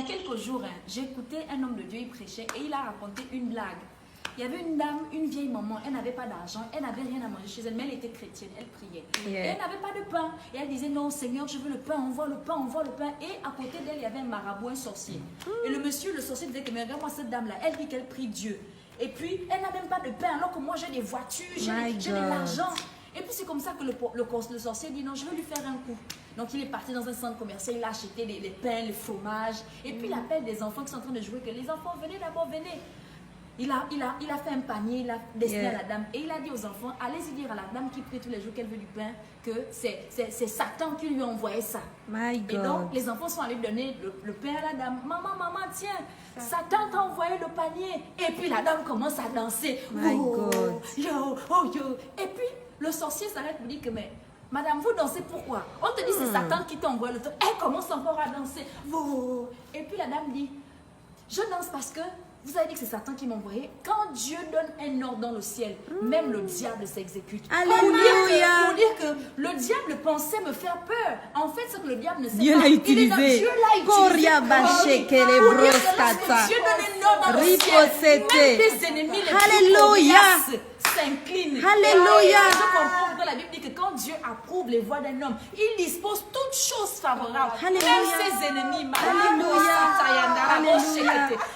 quelques jours, hein, j'ai écouté un homme de Dieu, il prêchait et il a raconté une blague. Il y avait une dame, une vieille maman, elle n'avait pas d'argent, elle n'avait rien à manger chez elle, mais elle était chrétienne, elle priait. Et elle n'avait pas de pain. Et elle disait, non Seigneur, je veux le pain, envoie le pain, envoie le pain. Et à côté d'elle, il y avait un marabout, un sorcier. Et le sorcier disait que, mais regarde-moi cette dame-là, elle dit qu'elle prie Dieu. Et puis, elle n'a même pas de pain, alors que moi j'ai des voitures, j'ai de l'argent. Et puis c'est comme ça que le sorcier dit, non, je vais lui faire un coup. Donc il est parti dans un centre commercial, il a acheté les pains, les fromages. Et puis il appelle des enfants qui sont en train de jouer, que les enfants, venez d'abord, venez. Il a fait un panier, il a destiné à la dame et il a dit aux enfants, allez-y dire à la dame qui prie tous les jours qu'elle veut du pain, que c'est Satan qui lui a envoyé ça. My God. Et donc les enfants sont allés donner le pain à la dame. Maman, tiens, Satan t'a envoyé le panier. Et puis la dame commence à danser. My God. Yo, oh yo. Et puis le sorcier s'arrête pour dire que, mais madame, vous dansez pourquoi? On te dit c'est Satan qui t'a envoyé le truc. Elle commence encore à danser. Et puis la dame dit, je danse parce que vous avez dit que c'est Satan qui m'a envoyé. Quand Dieu donne un ordre dans le ciel, même le diable s'exécute. Alléluia. Pour dire que le diable pensait me faire peur. En fait, c'est que le diable ne sait Dieu pas. l'a utilisé. Dieu l'a utilisé. Pour dire que lorsque Dieu donne un ordre dans le ciel, même tes ennemis les plus coriaces s'inclinent. Alléluia. Je comprends pourquoi la Bible dit que quand Dieu approuve les voies d'un homme, il dispose toutes choses favorables. Alléluia. Même ses ennemis.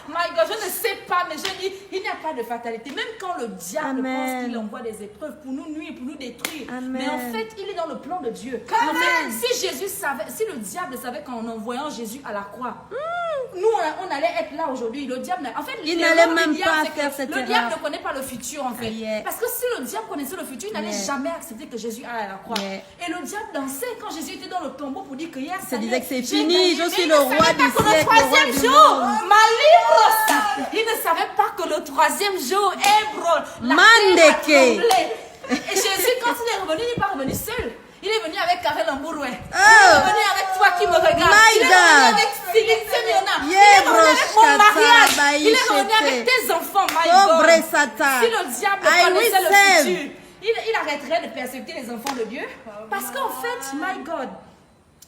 My God, je ne sais pas, mais je dis, il n'y a pas de fatalité. Même quand le diable pense qu'il envoie des épreuves pour nous nuire, pour nous détruire. Mais en fait, il est dans le plan de Dieu. En fait, si le diable savait qu'en envoyant Jésus à la croix, nous, on allait être là aujourd'hui. Le diable, en fait, il n'allait même pas faire cette erreur. Le diable ne connaît pas le futur, en fait. Parce que si le diable connaissait le futur, il n'allait jamais accepter que Jésus aille à la croix. Et le diable dansait quand Jésus était dans le tombeau pour dire que hier, ça disait que c'est fini, je suis le roi du siècle. Le troisième jour, il ne savait pas que le troisième jour, la terre a tremblé. Et Jésus, quand il est revenu, il n'est pas revenu seul. Il est venu avec Karel Ambouroué. Il est venu avec toi qui me regarde. Il est venu avec Philippe Semiona. Il est venu avec mon mariage. Il est venu avec tes enfants. My God. Si le diable connaissait le futur, il arrêterait de persécuter les enfants de Dieu. Parce qu'en fait, my God,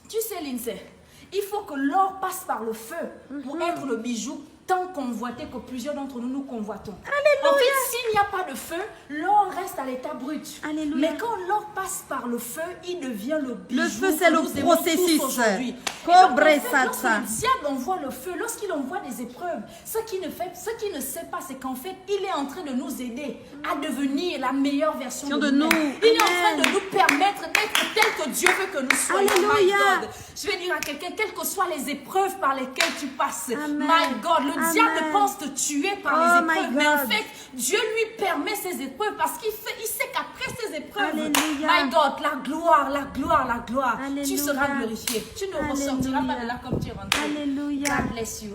tu sais, Lindsay, il faut que l'or passe par le feu pour être le bijou tant convoité que plusieurs d'entre nous nous convoitons. Alléluia. En fait, s'il n'y a pas de feu, l'or reste à l'état brut. Alléluia. Mais quand l'or passe par le feu, il devient le bijou. Le feu, c'est le processus. Lorsque le diable envoie le feu, lorsqu'il envoie des épreuves, ce qu'il ne sait pas, c'est qu'en fait, il est en train de nous aider à devenir la meilleure version de nous. Il est en train de nous permettre d'être tel que Dieu veut que nous soyons. Alléluia. My God. Je vais dire à quelqu'un, quelles que soient les épreuves par lesquelles tu passes, my God, le diable pense te tuer par les épreuves, mais en fait, Dieu lui permet ces épreuves parce qu'il sait qu'après ces épreuves, my God, la gloire, tu seras glorifié. Tu ne ressortiras pas de là comme tu es rentré. Alléluia. God bless you.